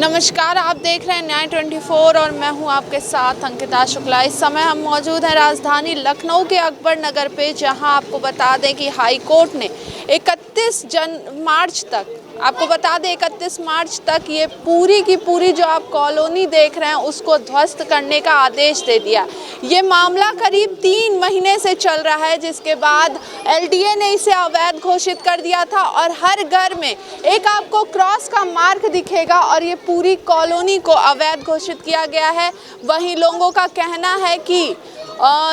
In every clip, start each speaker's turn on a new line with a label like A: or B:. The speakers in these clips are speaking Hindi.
A: नमस्कार, आप देख रहे हैं न्याय 24 और मैं हूं आपके साथ अंकिता शुक्ला। इस समय हम मौजूद हैं राजधानी लखनऊ के अकबर नगर पे, जहां आपको बता दें कि हाई कोर्ट ने 31 मार्च तक ये पूरी की पूरी जो आप कॉलोनी देख रहे हैं उसको ध्वस्त करने का आदेश दे दिया। ये मामला करीब 3 महीने से चल रहा है, जिसके बाद एलडीए ने इसे अवैध घोषित कर दिया था और हर घर में एक आपको क्रॉस का मार्क दिखेगा और ये पूरी कॉलोनी को अवैध घोषित किया गया है। वहीं लोगों का कहना है कि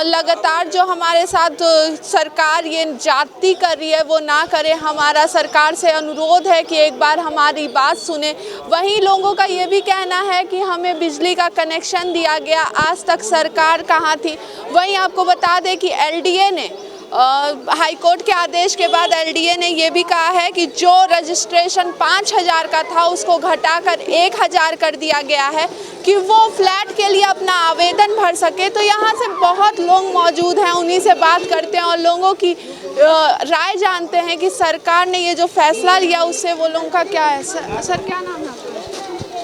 A: लगातार जो हमारे साथ सरकार ये जाति कर रही है वो ना करे। हमारा सरकार से अनुरोध है कि एक बार हमारी बात सुने। वहीं लोगों का ये भी कहना है कि हमें बिजली का कनेक्शन दिया गया, आज तक सरकार कहाँ थी। वहीं आपको बता दें कि एलडीए ने हाई कोर्ट के आदेश के बाद एलडीए ने ये भी कहा है कि जो रजिस्ट्रेशन 5000 का था उसको घटाकर 1000 कर दिया गया है कि वो फ्लैट के लिए अपना आवेदन भर सके। तो यहाँ से बहुत लोग मौजूद हैं, उन्हीं से बात करते हैं और लोगों की राय जानते हैं कि सरकार ने ये जो फैसला लिया उससे वो लोगों का क्या है। सर क्या नाम है आपका?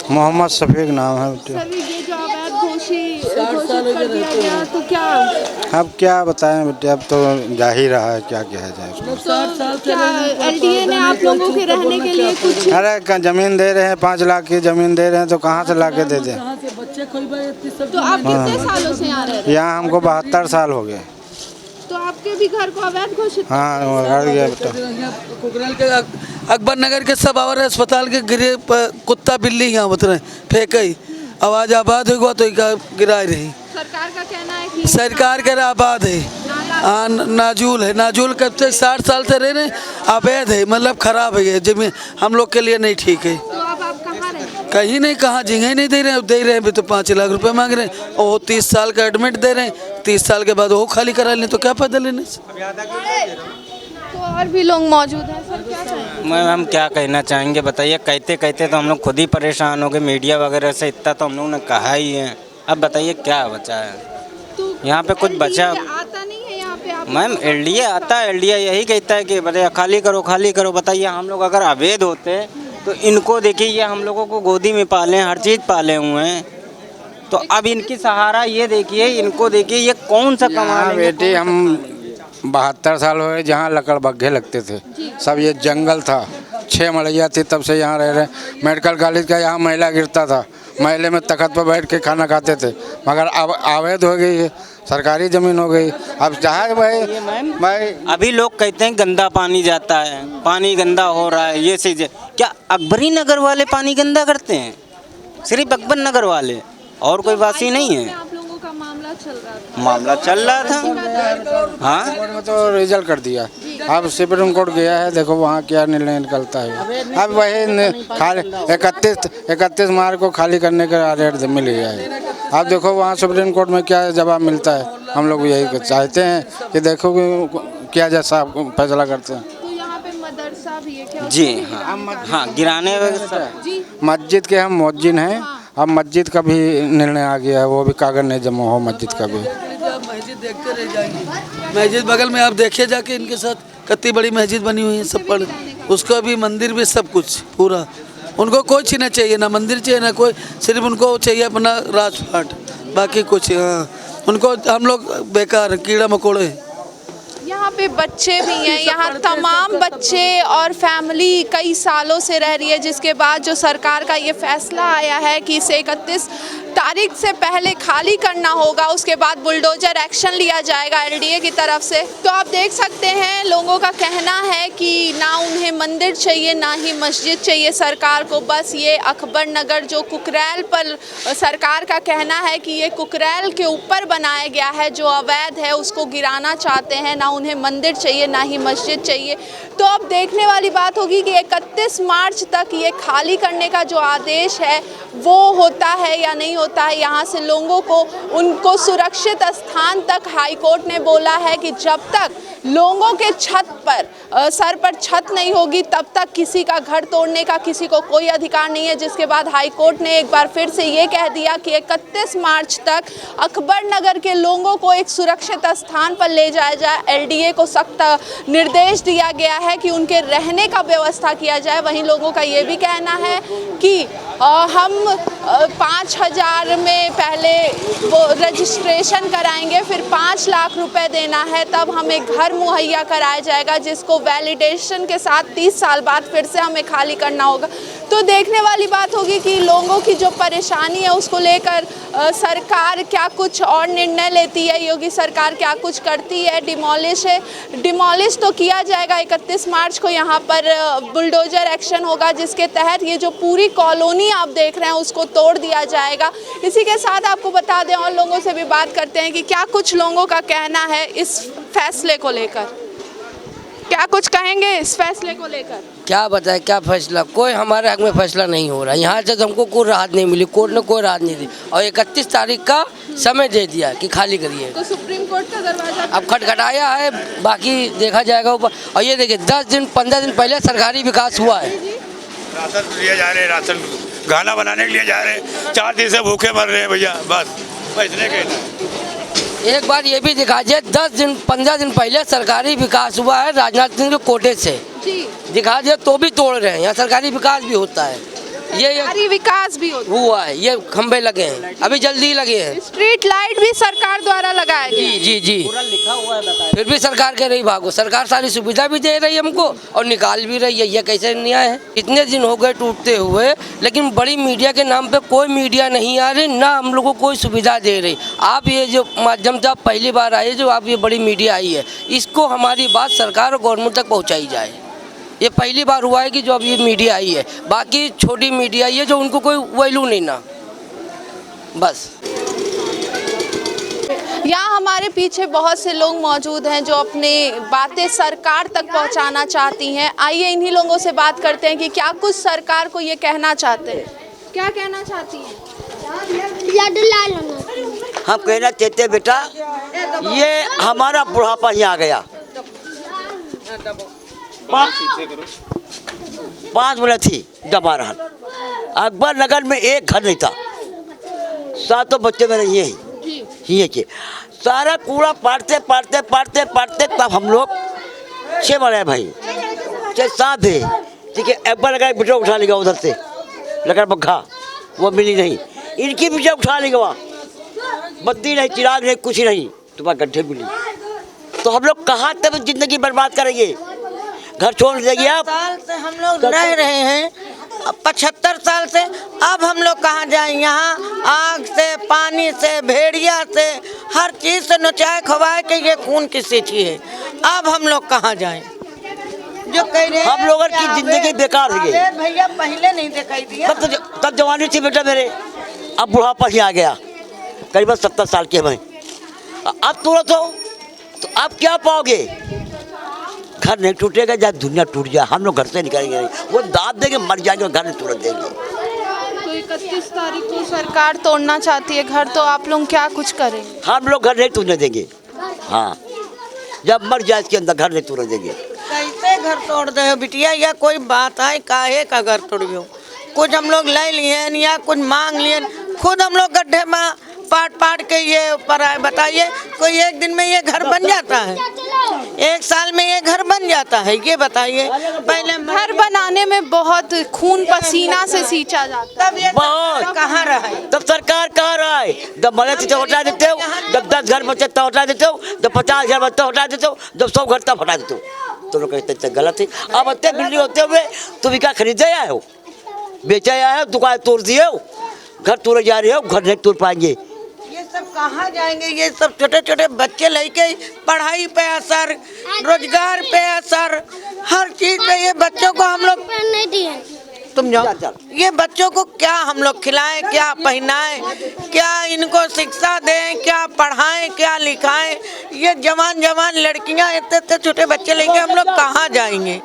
B: मोहम्मद शफीक नाम है।
A: सर ये जो अवैध घोषित कर दिया गया तो क्या
B: अब क्या बताएं बेटे, अब तो जा ही रहा है, क्या किया जाए उसको।
A: तो क्या एलडीए ने आप लोगों के रहने के लिए कुछ
B: अरे जमीन दे रहे हैं, 5 लाख की जमीन दे रहे हैं तो कहाँ से ला के दे दें।
A: तो आप कितने सालों से यहाँ रह रहे हैं?
B: यहाँ हमको 72 साल हो गए।
A: तो आपके भी घर को अवैध घोषित?
B: हाँ घर गया बेटा।
C: कुकराल के अकबर नगर के सब और अस्पताल के गिरे कुत्ता बिल्ली यहाँ उतरे फेंक आवाज आबाद हुआ तो गिराई रही।
A: सरकार का कहना है कि
C: सरकार कह रहा आबाद है, नाजूल है। नाजूल कब से 60 साल से रह रहे, अवैध है, मतलब खराब है ये जमीन, हम लोग के लिए नहीं ठीक है।
A: तो अब आप कहाँ रहे?
C: कहीं नहीं, कहाँ जगह नहीं दे रहे हैं भी तो 5 लाख रुपए मांग रहे हैं और 30 साल का एडमिट दे रहे हैं। 30 साल के बाद वो खाली करा लें तो क्या फायदा लेने से।
A: तो और भी लोग मौजूद हैं, सर क्या कहें?
D: मैम हम क्या कहना चाहेंगे बताइए। कहते कहते तो हम लोग खुद ही परेशान हो गए, मीडिया वगैरह से इतना तो हम लोगों ने कहा ही है। अब बताइए क्या बचा है
A: तो
D: यहाँ पे, कुछ बचा?
A: आता नहीं है यहाँ पे आप?
D: मैम एलडीए आता है, एलडीए यही कहता है कि बताइए खाली करो खाली करो। बताइए हम लोग अगर अवैध होते तो इनको देखिए, ये हम लोगों को गोदी में पाले, हर चीज़ पाले हुए हैं, तो अब इनकी सहारा ये देखिए, इनको देखिए ये कौन सा कमा
B: बेटे हम 72 साल हो गए, जहाँ लकड़ बग्घे लगते थे, सब ये जंगल था, 6 मड़ैया थी, तब से यहाँ रह रहे। मेडिकल कॉलेज का यहाँ मैला गिरता था, मैले में तख्त पर बैठ के खाना खाते थे, मगर अब अवैध हो गई है, सरकारी ज़मीन हो गई। अब चाहे भाई
D: अभी लोग कहते हैं गंदा पानी जाता है, पानी गंदा हो रहा है, ये चीज़। क्या अकबरी नगर वाले पानी गंदा करते हैं? सिर्फ अकबर नगर वाले, और कोई वासी नहीं है।
A: आप लोगों का मामला
D: चल रहा था। हाँ
B: कोर्ट में तो रिजल्ट कर दिया, अब सुप्रीम कोर्ट गया है, देखो वहाँ क्या निर्णय निकलता है। अब वही खाली 31 मार्च को खाली करने का आदेश मिल गया है। अब देखो वहाँ सुप्रीम कोर्ट में क्या जवाब मिलता है। हम लोग यही चाहते हैं कि देखो क्या जैसा फैसला करते हैं।
A: तो यहाँ पे मदरसा भी है क्या?
D: जी हाँ गिराने
A: जी
B: मस्जिद के हम मुअज्जिन हैं। अब मस्जिद का भी निर्णय आ गया है, वो भी कागज नहीं जमा हो मस्जिद का भी।
C: मस्जिद देखते रह जाएंगे, मस्जिद बगल में आप देखिए जाके, इनके साथ कितनी बड़ी मस्जिद बनी हुई है, सब पढ़ उसका भी मंदिर भी सब कुछ पूरा। उनको कोई चीज़ नहीं चाहिए, ना मंदिर चाहिए ना कोई, सिर्फ उनको चाहिए अपना राजपाट, बाकी कुछ। हाँ उनको हम लोग बेकार कीड़ा मकोड़े।
A: यहाँ पे बच्चे भी हैं, यहाँ तमाम बच्चे और फैमिली कई सालों से रह रही है, जिसके बाद जो सरकार का ये फैसला आया है कि इसे 31 तारीख से पहले खाली करना होगा, उसके बाद बुलडोजर एक्शन लिया जाएगा एलडीए की तरफ से। तो आप देख सकते हैं लोगों का कहना है कि ना उन्हें मंदिर चाहिए ना ही मस्जिद चाहिए सरकार को, बस ये अकबर नगर जो कुकरैल पर सरकार का कहना है कि ये कुकरैल के ऊपर बनाया गया है, जो अवैध है उसको गिराना चाहते हैं। ना उन्हें मंदिर चाहिए ना ही मस्जिद चाहिए। तो अब देखने वाली बात होगी कि 31 मार्च तक ये खाली करने का जो आदेश है वो होता है या नहीं होता है। यहाँ से लोगों को उनको सुरक्षित स्थान तक हाई कोर्ट ने बोला है कि जब तक लोगों के छत पर सर पर छत नहीं होगी तब तक किसी का घर तोड़ने का किसी को कोई अधिकार नहीं है। जिसके बाद हाई कोर्ट ने एक बार फिर से ये कह दिया कि 31 मार्च तक अकबर नगर के लोगों को एक सुरक्षित स्थान पर ले जाया जाए। एलडीए को सख्त निर्देश दिया गया है कि उनके रहने का व्यवस्था किया जाए। वहीं लोगों का ये भी कहना है कि हम 5,000 में पहले वो रजिस्ट्रेशन कराएंगे, फिर 5 लाख रुपए देना है, तब हमें घर मुहैया कराया जाएगा, जिसको वैलिडेशन के साथ 30 साल बाद फिर से हमें खाली करना होगा। तो देखने वाली बात होगी कि लोगों की जो परेशानी है उसको लेकर सरकार क्या कुछ और निर्णय लेती है, योगी सरकार क्या कुछ करती है। डिमोलिश तो किया जाएगा 31 मार्च को, यहाँ पर बुलडोजर एक्शन होगा, जिसके तहत ये जो पूरी कॉलोनी आप देख रहे हैं उसको तोड़ दिया जाएगा। इसी के साथ आपको बता दें, और लोगों से भी बात करते हैं कि क्या कुछ लोगों का कहना है इस फैसले को लेकर। क्या कुछ कहेंगे इस फैसले को लेकर?
E: क्या बताए क्या फैसला, कोई हमारे हक में फैसला नहीं हो रहा। यहाँ से हमको कोई राहत नहीं मिली, कोर्ट ने कोई राहत नहीं दी, और 31 तारीख का समय दे दिया कि खाली करिए।
A: तो सुप्रीम कोर्ट का दरवाजा
E: अब खटखटाया है, बाकी देखा जाएगा ऊपर। और ये देखिए 10 दिन 15 दिन पहले सरकारी विकास हुआ है।
F: राशन लिए जा रहे, राशन खाना बनाने के लिए जा रहे, 4 दिन से भूखे मर रहे हैं भैया, बस इतने कहना।
E: एक बार ये भी दिखा दिए, 10 दिन 15 दिन पहले सरकारी विकास हुआ है राजनाथ सिंह के कोटे से, दिखा दिया तो भी तोड़ रहे हैं। यहाँ सरकारी विकास भी होता है, ये
A: विकास भी
E: हुआ है, ये खंबे लगे हैं, अभी जल्दी लगे हैं।
A: स्ट्रीट लाइट भी सरकार द्वारा लगाया गया।
E: जी पूरा लिखा हुआ है। फिर भी सरकार कह रही भागो, सरकार सारी सुविधा भी दे रही है हमको और निकाल भी रही है। ये कैसे न्याय है? इतने दिन हो गए टूटते हुए, लेकिन बड़ी मीडिया के नाम पे कोई मीडिया नहीं आ रही, ना हम लोग को कोई सुविधा दे रही। आप ये जो माध्यम से आप पहली बार आए, जो आप ये बड़ी मीडिया आई है, इसको हमारी बात सरकार और गवर्नमेंट तक पहुँचाई जाए। ये पहली बार हुआ है कि जो अब ये मीडिया आई है, बाकी छोटी मीडिया आई है जो उनको कोई वैल्यू नहीं ना, बस।
A: यहाँ हमारे पीछे बहुत से लोग मौजूद हैं जो अपने बातें सरकार तक पहुँचाना चाहती हैं। आइए इन्हीं लोगों से बात करते हैं कि क्या कुछ सरकार को ये कहना चाहते हैं। क्या कहना चाहती हैं?
G: हम कहना चाहते बेटा, ये हमारा बुढ़ापा ही आ गया। 5 मिनट थी दबा रहा। अकबर नगर में एक घर नहीं था, 7 बच्चे मेरे ये के सारा कूड़ा पाटते तब हम लोग 6 बड़े भाई 6-7 थे, ठीक है। अकबर नगर बिटा उठा लेगा उधर से लकड़ पंखा, वो मिली नहीं। इनकी बिटा उठा लेगा, बत्ती नहीं, चिराग नहीं, कुछ नहीं, तुम्हारे गड्ढे मिली। तो हम लोग कहाँ तक जिंदगी बर्बाद करेंगे? घर छोड़ देंगे आप?
H: साल से हम लोग रह रहे हैं, 75 साल से। अब हम लोग कहाँ जाएं? यहाँ आग से, पानी से, भेड़िया से, हर चीज़ से नचाए खवाए के ये खून किसी चीज़ है। अब हम लोग कहाँ जाएं? जो कह रहे हैं
G: हम लोगों की जिंदगी बेकार हो गई
H: भैया, पहले नहीं दिखाई दिया।
G: तब जवानी थी बेटा मेरे, अब बुढ़ापा ही आ गया, करीबन 70 साल के मैं। अब तुरंत हो तो आप क्या पाओगे? घर नहीं टूटेगा, जब दुनिया टूट जाए हम लोग घर से निकलेंगे नहीं, वो दाद देंगे मर जाएंगे, घर नहीं तोड़ देंगे।
A: तो 31 तारीख को सरकार तोड़ना चाहती है घर, तो आप लोग क्या कुछ करेंगे?
G: हम लोग घर नहीं तोड़ने देंगे। हाँ, जब मर जाए इसके अंदर घर नहीं तोड़ने देंगे।
H: कैसे घर तोड़ दे हो बिटिया? या कोई बात है? काहे का घर तोड़ियो? कुछ हम लोग ले लिए या कुछ मांग लिए, खुद हम लोग गड्ढे में पाट के ये ऊपर आए। बताइए, कोई एक दिन में ये घर बन जाता है? 1 साल में ये घर बन जाता है? ये बताइए। पहले
A: घर बनाने में बहुत खून पसीना से सींचा जाता है।
H: तब ये
G: बहुत
H: कहाँ रहा है?
G: तब सरकार कहाँ रहा है? जब मरे थे हटा देते हो, जब 10 घर बचे तब हटा देते हो, जब 50 घर बचे हटा देते हो, जब 100 घर तब हटा देते हो। तो लोग कहते गलत है। अब इतने बिल्डिंग होते हुए तुम क्या खरीदे आए हो, बेचे आए हो, दुकान तोड़ दिए हो, घर तोड़े जा रहे हो, घर नहीं तोड़ पाएंगे।
H: ये सब कहाँ जाएंगे? ये सब छोटे छोटे बच्चे लेके पढ़ाई पे असर, रोजगार पे असर, हर चीज पे ये बच्चों को हम लोग
I: नहीं दिए।
H: तुम जाओ, ये बच्चों को क्या हम लोग खिलाएं, क्या पहनाएं, क्या इनको शिक्षा दें, क्या पढ़ाएं, क्या लिखाएं? ये जवान लड़कियां, इतने छोटे बच्चे लेके हम लोग कहाँ जाएंगे?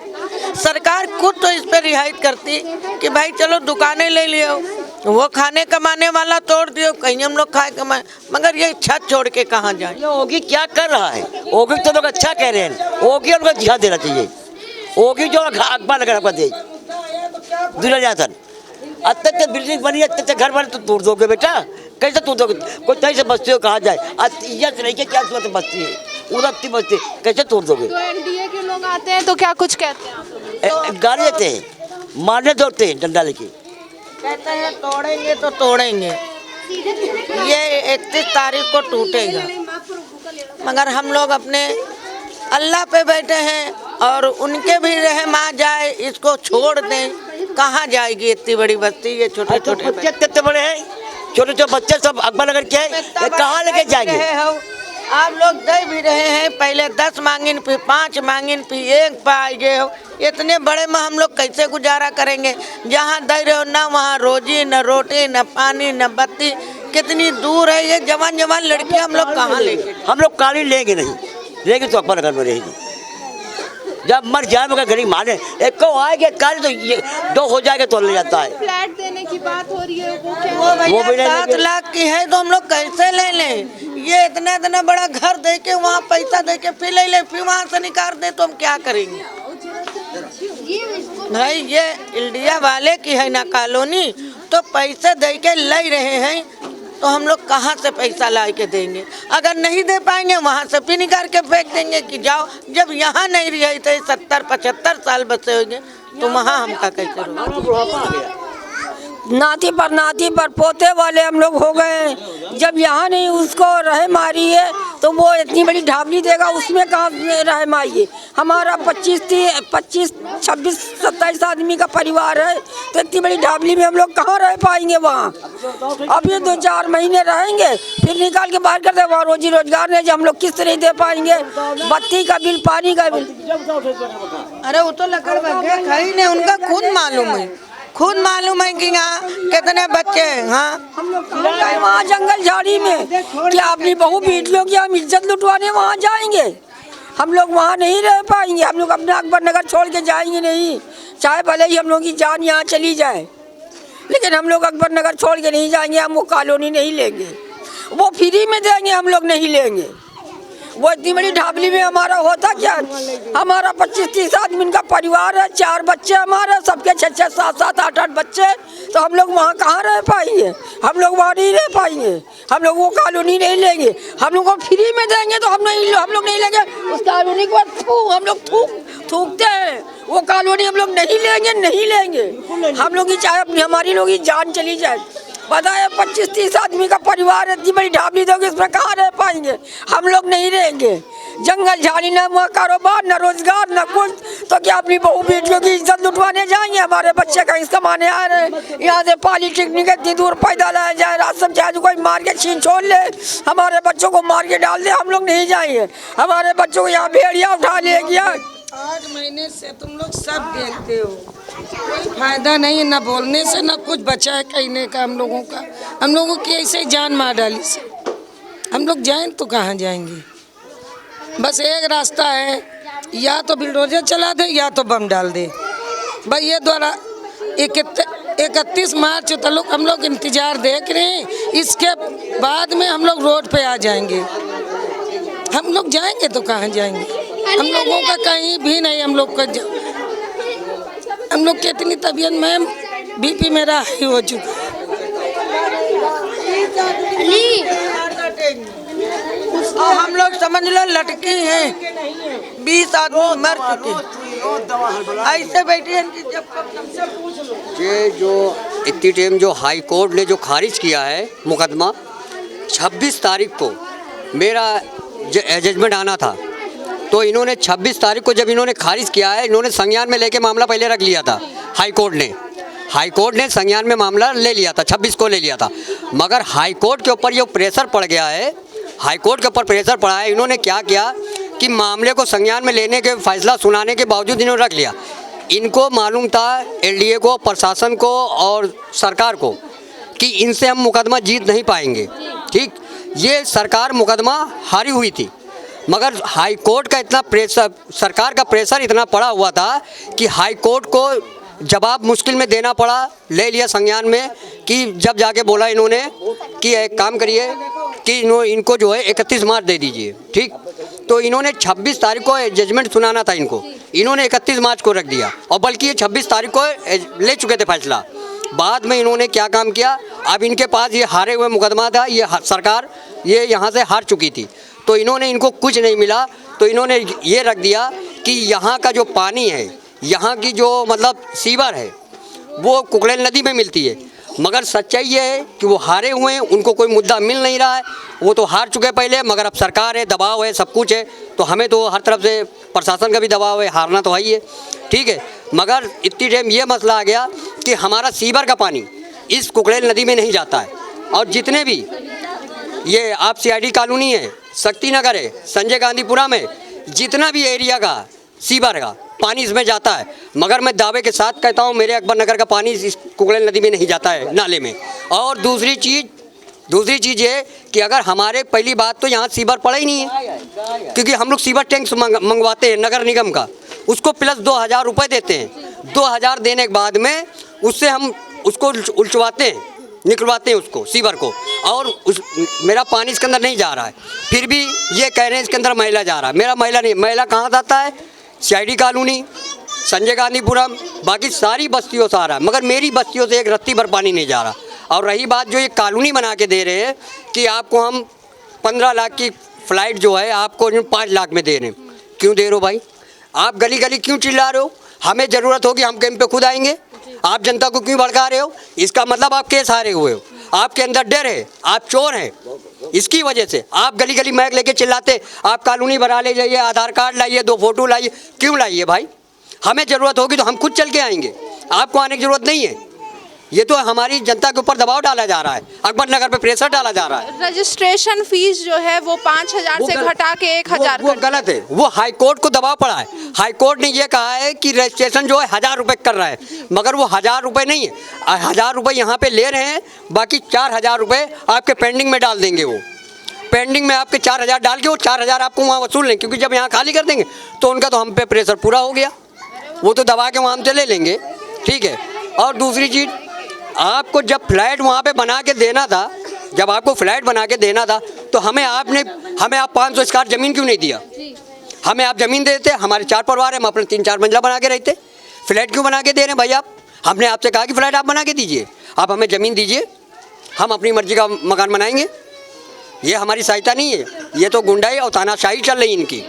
H: सरकार खुद तो इस पे रियायत करती कि भाई चलो दुकानें ले लियो, वो खाने कमाने वाला तोड़ दियो, कहीं हम लोग खाए कमाए, मगर ये छत छोड़ के कहाँ जाए?
G: योगी क्या कर रहा है? योगी तो लोग अच्छा कह रहे हैं, योगी उनको जिहाद देना चाहिए। योगी जो अखबार लगा आपका दे दूल्हा जासन, अच्छे बिल्डिंग बनी, अच्छे घर बने तो तोड़ दोगे बेटा? कैसे तोड़ दोगे? कोई तय से बस्ती हो कहाँ जाए? आज नहीं क्या बस्ती है, उड़ती बस्ती, कैसे तोड़ दोगे?
A: तो एनडीए के लोग आते हैं तो क्या कुछ कहते हैं?
G: गाड़ी देते हैं, मारने दौड़ते हैं डंडा लेके।
H: कहते हैं तोड़ेंगे तो तोड़ेंगे, ये 31 तारीख को टूटेगा, मगर हम लोग अपने अल्लाह पे बैठे हैं और उनके भी रहम आ जाए, इसको छोड़ दें। कहाँ जाएगी इतनी बड़ी बस्ती, ये छोटे छोटे
G: बच्चे कितने बड़े हैं, छोटे छोटे बच्चे सब अकबर नगर के हैं, ये कहाँ लेके जाएंगे?
H: आप लोग दे भी रहे हैं, पहले 10 मांगिन फिर 5 मांगिन फिर 1 पाए गए हो, इतने बड़े में हम लोग कैसे गुजारा करेंगे? जहाँ दे रहे हो ना वहाँ रोजी न रोटी न पानी न बत्ती, कितनी दूर है ये जवान जवान लड़कियाँ हम लोग कहाँ लेंगे?
G: हम लोग काली लेंगे नहीं, लेंगे तो अकबर नगर में रहेगी। जब मर जाए मगर गरीब माने, एक को आएंगे काली तो ये 2 हो जाएगा तो ले जाता है।
A: फ्लैट देने की बात हो रही है, वो क्या
H: वो भैया 7 लाख की है तो हम लोग कैसे ले लें? ये इतना इतना बड़ा घर दे के वहाँ पैसा दे के फिर ले ले, फिर वहाँ से निकाल दे तो हम क्या करेंगे? भाई ये इंडिया वाले की है ना कॉलोनी, तो पैसे दे के ले रहे हैं, तो हम लोग कहाँ से पैसा ला के देंगे? अगर नहीं दे पाएंगे वहाँ से फिर निकाल के फेंक देंगे कि जाओ। जब यहाँ नहीं रहे थे 70-75 साल बसे होंगे तो वहाँ हम का कैसे रहो?
E: नाती पर पोते वाले हम लोग हो गए। जब यहाँ नहीं उसको रह मारी है तो वो इतनी बड़ी ढाबली देगा, उसमें कहाँ रह मारिए? हमारा 25-26-27 आदमी का परिवार है, तो इतनी बड़ी ढाबली में हम लोग कहाँ रह पाएंगे वहाँ? अब ये 2-4 महीने रहेंगे फिर निकाल के बाहर कर दे, वहाँ रोजी रोजगार नहीं, जो हम लोग किस तरह दे पाएंगे? बत्ती का बिल, पानी का बिल।
H: अरे वो तो लकड़ बग्गे खड़ी ने, उनका खुद मालूम है कि यहाँ कितने बच्चे हैं। हाँ
E: हम लोग वहाँ जंगल झाड़ी में क्या अपनी बहू बेट लोग हम इज्जत लुटवाने वहाँ जाएंगे? हम लोग वहाँ नहीं रह पाएंगे, हम लोग अपना अकबर नगर छोड़ के जाएंगे नहीं, चाहे भले ही हम लोग की जान यहाँ चली जाए, लेकिन हम लोग अकबर नगर छोड़ के नहीं जाएंगे। हम वो कॉलोनी नहीं लेंगे, वो फ्री में देंगे, हम लोग नहीं लेंगे। वो इतनी बड़ी ढाबली में हमारा होता क्या? हमारा 25-30 आदमी का परिवार है, 4 बच्चे हमारे, सबके 6-6, 7-7, 8-8 बच्चे, तो हम लोग वहाँ कहाँ रह पाएंगे? हम लोग वहाँ नहीं रह पाएंगे, हम लोग वो कॉलोनी नहीं लेंगे। हम लोग को फ्री में देंगे तो हम लोग नहीं लेंगे। उस कॉलोनी को हम लोग थूकते हैं, वो कॉलोनी हम लोग नहीं लेंगे। हम लोग की चाहे अपनी हमारी लोग की जान चली जाए, बताए 25-30 आदमी का परिवार, इतनी बड़ी ढाबली दोगे, इसमें कहाँ रह पाएंगे? हम लोग नहीं रहेंगे। जंगल झाड़ी, न वहाँ कारोबार, न रोजगार, न कुछ, तो क्या अपनी बहू बेटियों की इज्जत लुटवाने जाएंगे? हमारे बच्चे कहीं कमाने आ रहे हैं, यहाँ से पॉलिटेक्निक इतनी दूर पैदा लाया जाए, रास्ते चाहे तो कोई मार के छीन छोड़ ले, हमारे बच्चों को मार के डाल दे, हम लोग नहीं जाएंगे। हमारे बच्चों को यहाँ भेड़िया उठा ले गया।
I: 8 महीने से तुम लोग सब देखते हो, कोई फायदा नहीं है, ना बोलने से ना कुछ बचा है कहने का। हम लोगों की ऐसे ही जान मार डाली से, हम लोग जाएं तो कहाँ जाएंगे? बस एक रास्ता है, या तो बिल्डोजर चला दे या तो बम डाल दे। भाई ये द्वारा 31 मार्च तक हम लोग इंतजार देख रहे हैं, इसके बाद में हम लोग रोड पे आ जाएंगे। हम लोग जाएंगे तो कहाँ जाएंगे? हम लोगों का कहीं भी नहीं, हम लोग की इतनी तबीयत में बीपी मेरा हाई हो चुका है।
H: और हम लोग समझ लो लटकी हैं, 20 आदमी मर चुके, ऐसे बैठे हैं कि जब
J: ये जो इतनी टाइम जो हाई कोर्ट ने जो खारिज किया है मुकदमा, 26 तारीख को मेरा जजमेंट आना था, तो इन्होंने 26 तारीख को जब इन्होंने खारिज किया है, इन्होंने संज्ञान में लेके मामला पहले रख लिया था। हाई कोर्ट ने संज्ञान में मामला ले लिया था, 26 को ले लिया था, मगर हाई कोर्ट के ऊपर ये प्रेशर पड़ गया है, हाई कोर्ट के ऊपर प्रेशर पड़ा है। इन्होंने क्या किया कि मामले को संज्ञान में लेने के फैसला सुनाने के बावजूद इन्होंने रख लिया। इनको मालूम था, एलडीए को, प्रशासन को और सरकार को, कि इनसे हम मुकदमा जीत नहीं पाएंगे। ठीक, ये सरकार मुकदमा हारी हुई थी, मगर हाई कोर्ट का इतना प्रेशर, सरकार का प्रेशर इतना पड़ा हुआ था कि हाई कोर्ट को जवाब मुश्किल में देना पड़ा। ले लिया संज्ञान में कि जब जाके बोला इन्होंने कि एक काम करिए कि इनको जो है 31 मार्च दे दीजिए। ठीक, तो इन्होंने 26 तारीख को जजमेंट सुनाना था इनको, इन्होंने 31 मार्च को रख दिया, और बल्कि ये 26 तारीख को ले चुके थे फैसला। बाद में इन्होंने क्या काम किया, अब इनके पास ये हारे हुए मुकदमा था, ये सरकार ये यहाँ से हार चुकी थी, तो इन्होंने, इनको कुछ नहीं मिला, तो इन्होंने ये रख दिया कि यहाँ का जो पानी है, यहाँ की जो मतलब सीवर है, वो कुकड़ेल नदी में मिलती है। मगर सच्चाई ये है कि वो हारे हुए हैं, उनको कोई मुद्दा मिल नहीं रहा है। वो तो हार चुके पहले, मगर अब सरकार है, दबाव है, सब कुछ है, तो हमें तो हर तरफ से प्रशासन का भी दबाव है, हारना तो है ही है, ठीक है। मगर इतनी टाइम ये मसला आ गया कि हमारा सीवर का पानी इस कुकड़ेल नदी में नहीं जाता है, और जितने भी ये आप CID कॉलोनी है, शक्ति नगर है, संजय गांधीपुरा में जितना भी एरिया का सीवर का पानी इसमें जाता है, मगर मैं दावे के साथ कहता हूँ मेरे अकबर नगर का पानी इस कुकड़ेल नदी में नहीं जाता है, नाले में। और दूसरी चीज़ ये कि अगर हमारे पहली बात तो यहाँ सीवर पड़ा ही नहीं है, क्योंकि हम लोग सीवर टैंक मंगवाते हैं नगर निगम का, उसको प्लस 2000 रुपये देते हैं। 2000 देने के बाद में उससे हम उसको उलचवाते हैं, निकलवाते हैं उसको सीवर को, और मेरा पानी इसके अंदर नहीं जा रहा है। फिर भी ये कह रहे हैं इसके अंदर मैला जा रहा है, मेरा मैला नहीं, मैला कहाँ जाता है? CID कॉलोनी, संजय गांधीपुरम, बाकी सारी बस्तियों से आ रहा है, मगर मेरी बस्तियों से एक रत्ती भर पानी नहीं जा रहा। और रही बात जो ये कॉलोनी बना के दे रहे हैं कि आपको हम 15 लाख की फ़्लाइट जो है आपको 5 लाख में दे रहे हैं, क्यों दे रहे हो भाई? आप गली गली क्यों चिल्ला रहे हो? हमें ज़रूरत होगी हम कैंप पे खुद आएंगे, आप जनता को क्यों भड़का रहे हो? इसका मतलब आप केस हारे हुए हो, आपके अंदर डर है, आप चोर हैं, इसकी वजह से आप गली गली मैक लेके चिल्लाते, आप कॉलोनी बना ले जाइए, आधार कार्ड लाइए, 2 फोटो लाइए, क्यों लाइए भाई? हमें ज़रूरत होगी तो हम खुद चल के आएंगे, आपको आने की ज़रूरत नहीं है। ये तो हमारी जनता के ऊपर दबाव डाला जा रहा है, अकबर नगर पे प्रेशर डाला जा रहा है।
A: रजिस्ट्रेशन फीस जो है वो 5000 से घटा के 1000
J: वो गलत है, वो हाई कोर्ट को दबाव पड़ा है। हाई कोर्ट ने ये कहा है कि रजिस्ट्रेशन जो है 1000 रुपये कर रहा है, मगर वो 1000 रुपये नहीं है, 1000 रुपये यहाँ पे ले रहे हैं, बाकी 4000 रुपये आपके पेंडिंग में डाल देंगे। वो पेंडिंग में आपके 4000 डाल के वो 4000 आपको वहाँ वसूल लेंगे, क्योंकि जब यहाँ खाली कर देंगे तो उनका तो हम पे प्रेशर पूरा हो गया, वो तो दबा के वहाँ हमसे ले लेंगे, ठीक है। और दूसरी चीज़, आपको जब फ्लैट वहाँ पे बना के देना था, जब आपको फ्लैट बना के देना था तो हमें आप 500 स्क्वायर ज़मीन क्यों नहीं दिया? हमें आप ज़मीन दे देते, हमारे 4 परिवार हैं, हम अपने 3-4 मंजिला बना के रहते। फ्लैट क्यों बना के दे रहे हैं भाई आप? हमने आपसे कहा कि फ्लैट आप बना के दीजिए, आप हमें ज़मीन दीजिए, हम अपनी मर्जी का मकान बनाएंगे। ये हमारी सहायता नहीं है, ये तो गुंडाई और तानाशाही चल रही इनकी।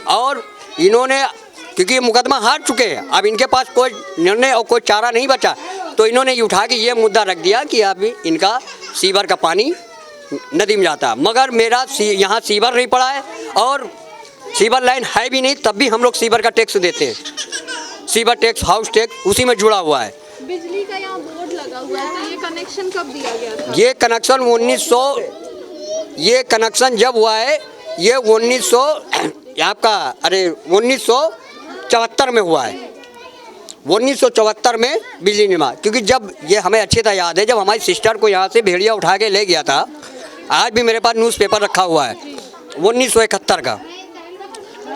J: और इन्होंने, क्योंकि ये मुकदमा हार चुके हैं, अब इनके पास कोई निर्णय और कोई चारा नहीं बचा, तो इन्होंने ये उठा के ये मुद्दा रख दिया कि अभी इनका सीवर का पानी नदी में जाता है। मगर मेरा यहाँ सीवर नहीं पड़ा है और सीवर लाइन है भी नहीं, तब भी हम लोग सीवर का टैक्स देते हैं। सीवर टैक्स, हाउस टैक्स उसी में जुड़ा हुआ है।
A: बिजली का यहाँ बोर्ड लगा हुआ है, तो ये कनेक्शन कब दिया गया था?
J: ये कनेक्शन 1900, ये कनेक्शन जब हुआ है ये 1974 में हुआ है। 1974 में बिजली निर्माण, क्योंकि जब ये हमें अच्छी तरह याद है, जब हमारी सिस्टर को यहाँ से भेड़िया उठा के ले गया था, आज भी मेरे पास न्यूज़पेपर रखा हुआ है 1971 का,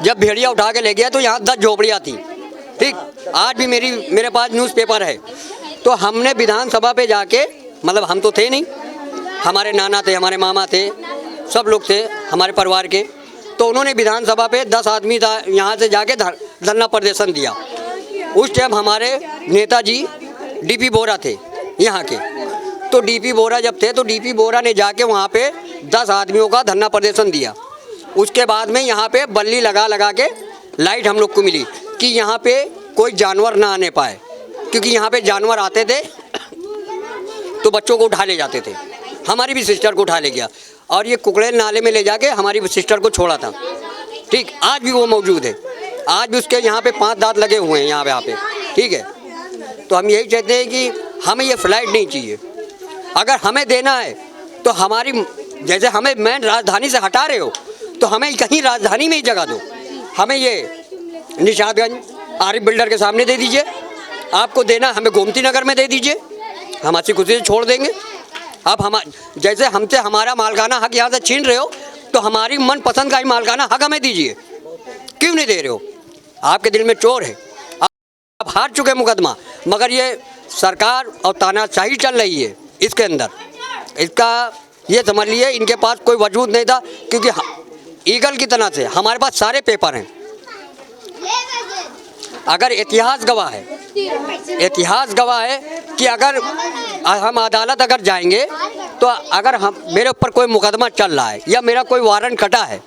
J: जब भेड़िया उठा के ले गया तो यहाँ 10 झोपड़ियाँ थी, ठीक, आज भी मेरे पास न्यूज़पेपर है। तो हमने विधानसभा पे जाके, मतलब हम तो थे नहीं, हमारे नाना थे, हमारे मामा थे, सब लोग थे हमारे परिवार के, तो उन्होंने विधानसभा पे 10 आदमी यहाँ से जाके धरना प्रदर्शन दिया। उस टाइम हमारे नेताजी DP बोरा थे यहाँ के, तो DP बोरा जब थे तो DP बोरा ने जाके वहाँ पे 10 आदमियों का धरना प्रदर्शन दिया। उसके बाद में यहाँ पे बल्ली लगा के लाइट हम लोग को मिली कि यहाँ पे कोई जानवर ना आने पाए, क्योंकि यहाँ पे जानवर आते थे तो बच्चों को उठा ले जाते थे। हमारी भी सिस्टर को उठा ले गया और ये कुकड़ेल नाले में ले जाके हमारी सिस्टर को छोड़ा था, ठीक, आज भी वो मौजूद है, आज भी उसके यहाँ पे 5 दांत लगे हुए हैं यहाँ पे, ठीक है। तो हम यही चाहते हैं कि हमें ये फ्लाइट नहीं चाहिए, अगर हमें देना है तो हमारी, जैसे हमें मेन राजधानी से हटा रहे हो तो हमें कहीं राजधानी में ही जगह दो। हमें ये निशादगंज आरिफ बिल्डर के सामने दे दीजिए, आपको देना हमें गोमती नगर में दे दीजिए, हम अच्छी खुशी से छोड़ देंगे। अब हम जैसे हमसे हमारा मालकाना हक यहाँ से छीन रहे हो तो हमारी मनपसंद का ही मालकाना हक हमें दीजिए, क्यों नहीं दे रहे हो? आपके दिल में चोर है, आप हार चुके मुकदमा, मगर ये सरकार और तानाशाही चल रही है इसके अंदर, इसका ये समझ लिए इनके पास कोई वजूद नहीं था, क्योंकि ईगल की तरह से हमारे पास सारे पेपर हैं। अगर इतिहास गवाह है कि अगर हम अदालत अगर जाएंगे तो अगर मेरे ऊपर कोई मुकदमा चल रहा है या मेरा कोई वारंट कटा है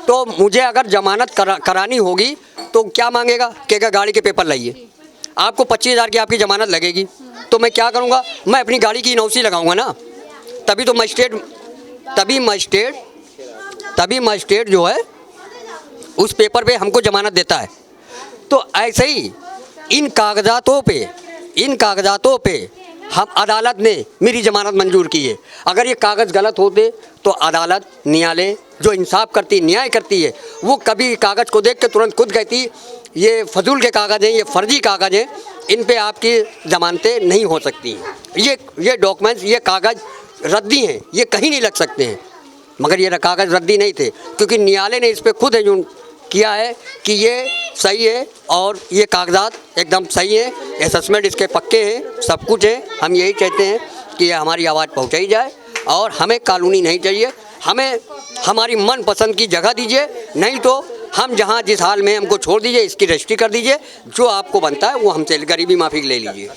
J: तो मुझे अगर जमानत करानी होगी तो क्या मांगेगा? कहेगा गाड़ी के पेपर लाइए, आपको 25,000 की आपकी जमानत लगेगी, तो मैं क्या करूँगा, मैं अपनी गाड़ी की एनओसी लगाऊंगा ना, तभी तो मजिस्ट्रेट जो है उस पेपर पे हमको जमानत देता है। तो ऐसे ही इन कागजातों पे हम अदालत ने मेरी जमानत मंजूर की है। अगर ये कागज़ गलत होते तो अदालत, न्यायालय जो इंसाफ करती, न्याय करती है, वो कभी कागज़ को देख के तुरंत खुद कहती ये फजूल के कागज़ हैं, ये फर्जी कागज़ हैं, इन पे आपकी ज़मानतें नहीं हो सकती। ये डॉक्यूमेंट्स, ये कागज़ रद्दी हैं, ये कहीं नहीं लग सकते हैं। मगर ये कागज़ रद्दी नहीं थे, क्योंकि न्यायालय ने इस पर खुद एजुन किया है कि ये सही है और ये कागजात एकदम सही है, असेसमेंट इसके पक्के हैं, सब कुछ है। हम यही कहते हैं कि ये हमारी आवाज़ पहुंचाई जाए और हमें कानूनी नहीं चाहिए, हमें हमारी मनपसंद की जगह दीजिए, नहीं तो हम जहां जिस हाल में हमको छोड़ दीजिए, इसकी रजिस्ट्री कर दीजिए, जो आपको बनता है वो हमसे गरीबी माफ़ी ले लीजिए।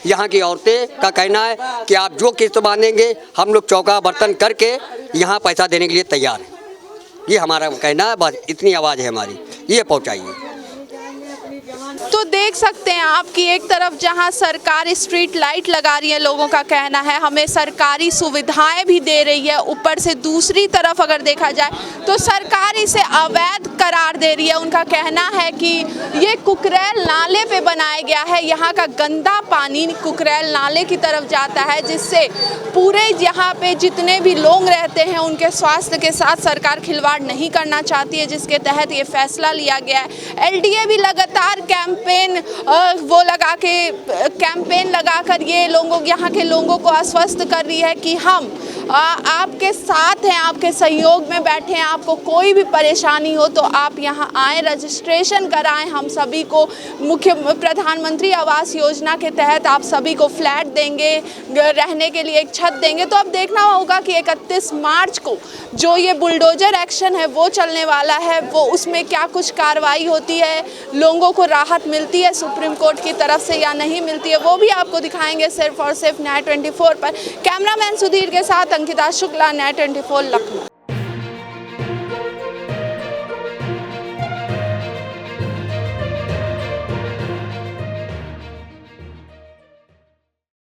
J: यहाँ की औरतें का कहना है कि आप जो किस्त बांधेंगे हम लोग चौका बर्तन करके यहाँ पैसा देने के लिए तैयार हैं। ये हमारा कहना है, बस इतनी आवाज़ है हमारी, ये पहुँचाइए।
A: तो देख सकते हैं आप कि एक तरफ जहां सरकार स्ट्रीट लाइट लगा रही है, लोगों का कहना है हमें सरकारी सुविधाएं भी दे रही है, ऊपर से दूसरी तरफ अगर देखा जाए तो सरकार इसे अवैध करार दे रही है। उनका कहना है कि ये कुकरेल नाले पे बनाया गया है, यहाँ का गंदा पानी कुकरेल नाले की तरफ जाता है, जिससे पूरे यहाँ पे जितने भी लोग रहते हैं उनके स्वास्थ्य के साथ सरकार खिलवाड़ नहीं करना चाहती है, जिसके तहत ये फैसला लिया गया है। एलडीए भी लगातार कैंपेन लगाकर ये लोगों, यहाँ के लोगों को आश्वस्त कर रही है कि हम आपके साथ हैं, आपके सहयोग में बैठे हैं, आपको कोई भी परेशानी हो तो आप यहाँ आएँ, रजिस्ट्रेशन कराएं। हम सभी को प्रधानमंत्री आवास योजना के तहत आप सभी को फ्लैट देंगे, रहने के लिए एक छत देंगे। तो अब देखना होगा कि 31 मार्च को जो ये बुलडोजर एक्शन है वो चलने वाला है, वो उसमें क्या कुछ कार्रवाई होती है, लोगों को राहत मिलती है सुप्रीम कोर्ट की तरफ से या नहीं मिलती है, वो भी आपको दिखाएंगे सिर्फ और सिर्फ न्याय 24 पर। कैमरामैन सुधीर के साथ अंकिता शुक्ला, न्याय 24 लखनऊ।